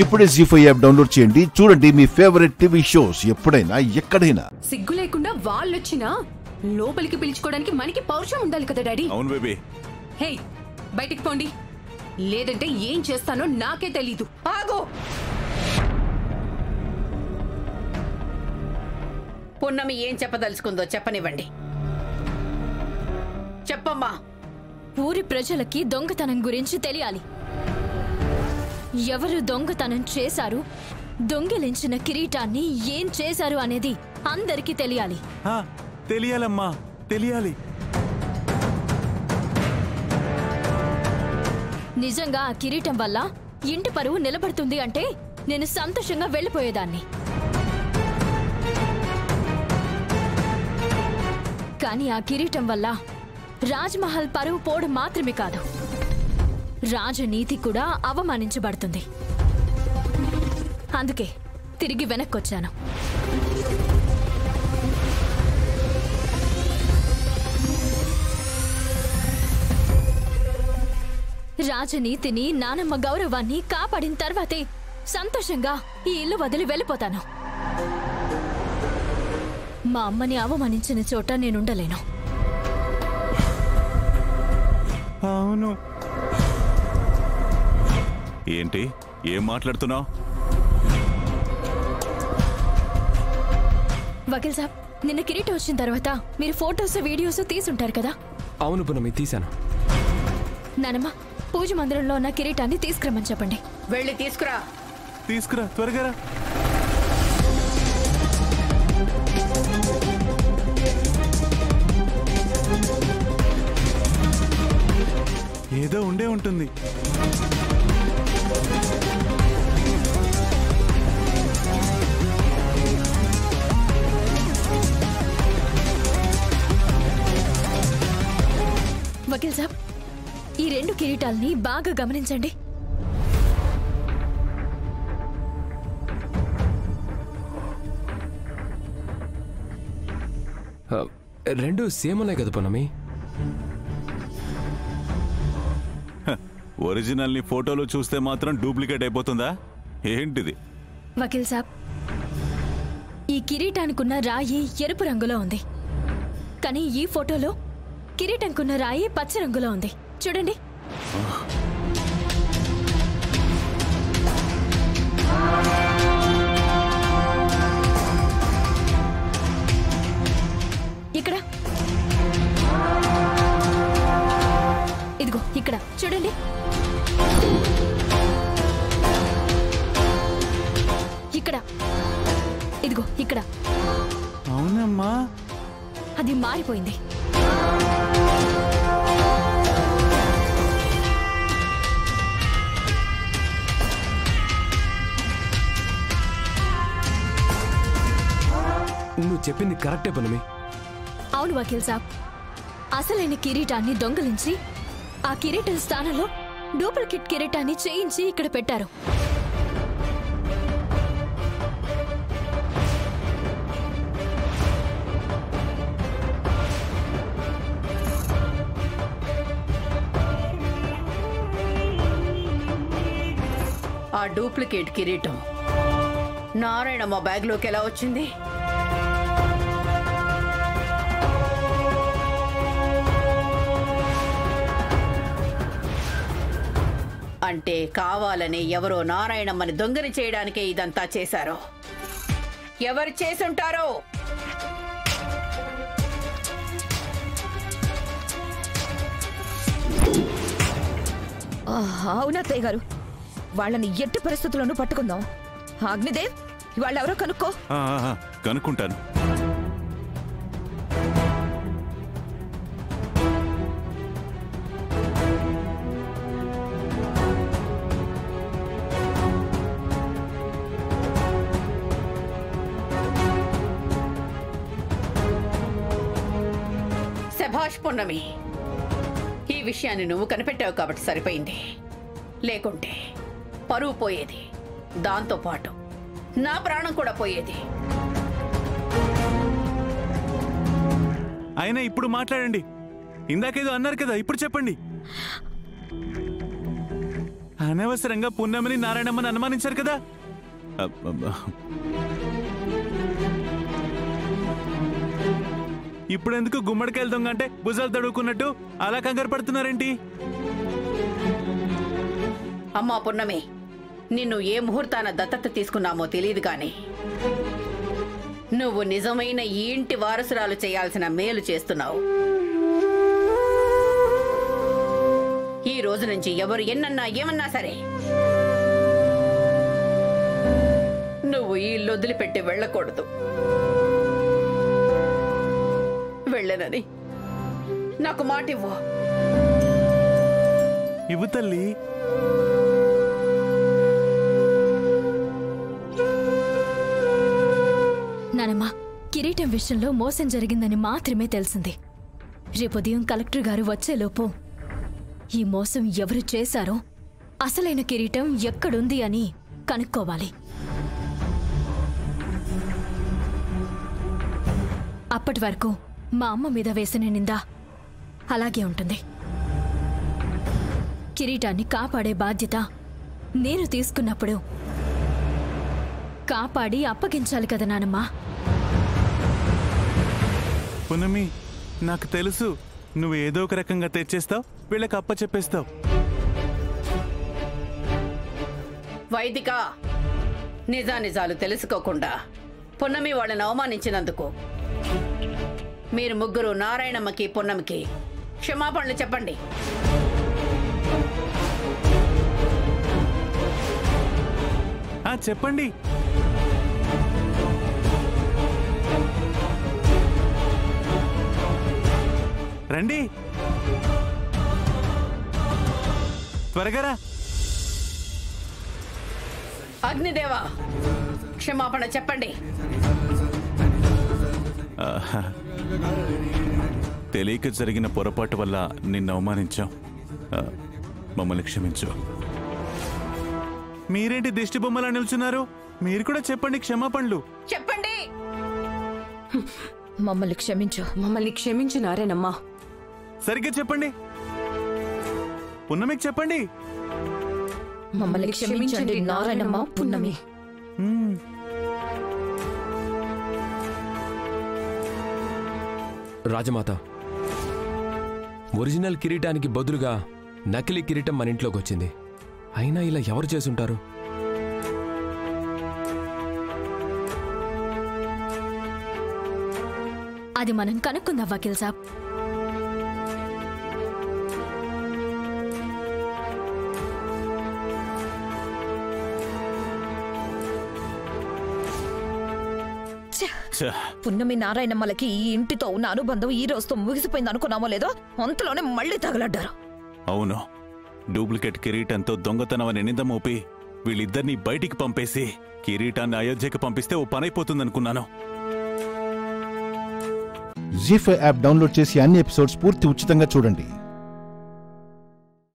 ఇప్పుడే జీ5 app download చేయండి. చూడండి మీ ఫేవరెట్ టీవీ షోస్ ఎప్పుడైనా ఎక్కడైనా. సిగ్గు లేకుండా వాళ్ళొచ్చినా లోపలికి పిలుచుకోవడానికి మనకి పౌరుషం ఉండాలి కదా డాడీ. అవును బేబీ. హే, బయటికి పోండి, లేదంటే ఏం చేస్తానో నాకే తెలీదు. ఆగో. పున్నమి ఏం చెప్పదలుచుకుందో చెప్పనివ్వండి. చెప్పమ్మా. ఊరి ప్రజలకి దొంగతనం గురించి తెలియాలి. ఎవరు దొంగతనం చేశారు, దొంగిలించిన కిరీటాన్ని ఏం చేశారు అనేది అందరికీ తెలియాలి. తెలియాలమ్మా, తెలియాలి. నిజంగా ఆ కిరీటం వల్ల ఇంటి పరువు నిలబడుతుంది అంటే నేను సంతోషంగా వెళ్ళిపోయేదాన్ని. కానీ ఆ కిరీటం వల్ల రాజ్మహల్ పరువు పోవడం మాత్రమే కాదు, రాజనీతి కూడా అవమానించబడుతుంది. అందుకే తిరిగి వెనక్కొచ్చాను. రాజనీతిని, నానమ్మ గౌరవాన్ని కాపాడిన తర్వాతే సంతోషంగా ఈ ఇల్లు వదిలి వెళ్ళిపోతాను. మా అమ్మని అవమానించిన చోట నేనుండలేను. అవును. ఏంటి, ఏం మాట్లాడుతున్నావు? వకీల్ సాబ్, నిన్న కిరీటం వచ్చిన తర్వాత మీరు ఫోటోస్ వీడియోస్ తీసుంటారు కదా? అవును పునమి, తీశాను. నానమ్మ, పూజ మందిరంలో ఉన్న కిరీటాన్ని తీసుకురమ్మని చెప్పండి. వెళ్ళి తీసుకురా. తీసుకురా, త్వరగా రా. ఏదో ఉండే ఉంటుంది. వకీల్ సాబ్, ఈ రెండు కిరీటాల్ని బాగా గమనించండి. రెండు సేమ్ ఉన్నాయి కదా పునమి? ఒరిజినల్ ని ఫోటోలో చూస్తే మాత్రం డూప్లికేట్ అయిపోతుందా ఏంటిది? వకీల్ సాబ్, ఈ కిరీటానికున్న రాయి ఎరుపు రంగులో ఉంది, కానీ ఈ ఫోటోలో కిరీటంకున్న రాయి పచ్చ రంగులో ఉంది. చూడండి. ఇక్కడ, ఇదిగో ఇక్కడ చూడండి. ఇక్కడ, ఇదిగో ఇక్కడ. అవునమ్మా, అది మారిపోయింది. నువ్వు చెప్పింది కరెక్టే పునమి. అవును వకీల్ సాబ్, అసలైన కిరీటాన్ని దొంగలించి ఆ కిరీటం స్థానంలో డూప్లికేట్ కిరీటాన్ని చేయించి ఇక్కడ పెట్టారు. ఆ డూప్లికేట్ కిరీటం నారాయణమ్మ బ్యాగ్లోకి ఎలా వచ్చింది? అంటే కావాలని ఎవరో నారాయణమ్మని దొంగని చేయడానికే ఇదంతా చేశారో? ఎవరు చేసుంటారో? అవునత్తయ్య గారు, వాళ్ళని ఎట్టి పరిస్థితుల్లోనూ పట్టుకుందాం. అగ్నిదేవ్, వాళ్ళెవరో కనుక్కో. కనుక్కుంటాను. శభాష్ పున్నమి, ఈ విషయాన్ని నువ్వు కనిపెట్టావు కాబట్టి సరిపోయింది. లేకుంటే పరువు పోయేది, దాంతో పాటు నా ప్రాణం కూడా పోయేది. అయినా ఇప్పుడు మాట్లాడండి. ఇందాకేదో అన్నారు కదా, ఇప్పుడు చెప్పండి. అనవసరంగా పున్నమిని నారాయణమ్మని అనుమానించారు కదా. ఇప్పుడెందుకు గుమ్మడికాయలు దొంగ అంటే భుజాలు తడుకున్నట్టు అలా కంగారు పడుతున్నారేంటి? అమ్మా పున్నమి, నిన్ను ఏ ముహూర్తాన దత్తత తీసుకున్నామో తెలియదు కానీ నువ్వు నిజమైన ఈ ఇంటి వారసురాలు చేయాల్సిన మేలు చేస్తున్నావు. ఈ రోజు నుంచి ఎవరు ఎన్నన్నా ఏమన్నా సరే నువ్వు ఈ ఇల్లు వదిలిపెట్టి వెళ్ళకూడదు. వెళ్ళనని నాకు మాట ఇవ్వు. ఇవ్వు తల్లి. నానమ్మ, కిరీటం విషయంలో మోసం జరిగిందని మాత్రమే తెలిసింది. రేపు ఉదయం కలెక్టర్ గారు వచ్చేలోపు ఈ మోసం ఎవరు చేశారో, అసలైన కిరీటం ఎక్కడుంది అని కనుక్కోవాలి. అప్పటి వరకు మా అమ్మ మీద వేసిన నింద అలాగే ఉంటుంది. కిరీటాన్ని కాపాడే బాధ్యత నేను తీసుకున్నప్పుడు కాపాడి అప్పగించాలి కదా నానమ్మా. పున్నమి, నాకు తెలుసు నువ్వు ఏదో ఒక రకంగా తెచ్చేస్తావు, వీళ్ళకి అప్ప చెప్పేస్తావు. వైదిక, నిజానిజాలు తెలుసుకోకుండా పున్నమి వాళ్ళని అవమానించినందుకు మీరు ముగ్గురు నారాయణమ్మకి పున్నమికి క్షమాపణలు చెప్పండి. చెప్పండి. రండి, త్వరగా రా. అగ్నిదేవా, క్షమాపణ చెప్పండి. తెలియక జరిగిన పొరపాటు వల్ల నిన్ను అవమానించాం. మమ్మల్ని క్షమించు. మీరేంటి దిష్టి బొమ్మలా నిల్చున్నారు? మీరు కూడా చెప్పండి క్షమాపణలు. చెప్పండి. మమ్మల్ని క్షమించు. మమ్మల్ని క్షమించు నారాయణమ్మా. సరిగ్గా చెప్పండి. పున్నమికి చెప్పండి. మమ్మల్ని క్షమించండి నారాయణమ్మ, పున్నమి. రాజమాత, ఒరిజినల్ కిరీటానికి బదులుగా నకిలీ కిరీటం మన ఇంట్లోకి వచ్చింది. అయినా ఇలా ఎవరు చేసుంటారు? అది మనం కనుక్కుందాం వకీల్ సాబ్. పున్నమి నారాయణమ్మలకి ఈ ఇంటితో ఉన్న అనుబంధం ఈ రోజుతో ముగిసిపోయింది అనుకున్నామో లేదో, అంతలోనే మళ్ళీ తగలడ్డారు. అవును, డూప్లికేట్ కిరీటంతో దొంగతనం అని నింద మోపి వీళ్ళిద్దరినీ బయటికి పంపేసి కిరీటాన్ని అయోధ్యకి పంపిస్తే ఓ పనైపోతుందనుకున్నాను. జీ5 యాప్ డౌన్లోడ్ చేసి అన్ని ఎపిసోడ్స్ పూర్తి ఉచితంగా చూడండి.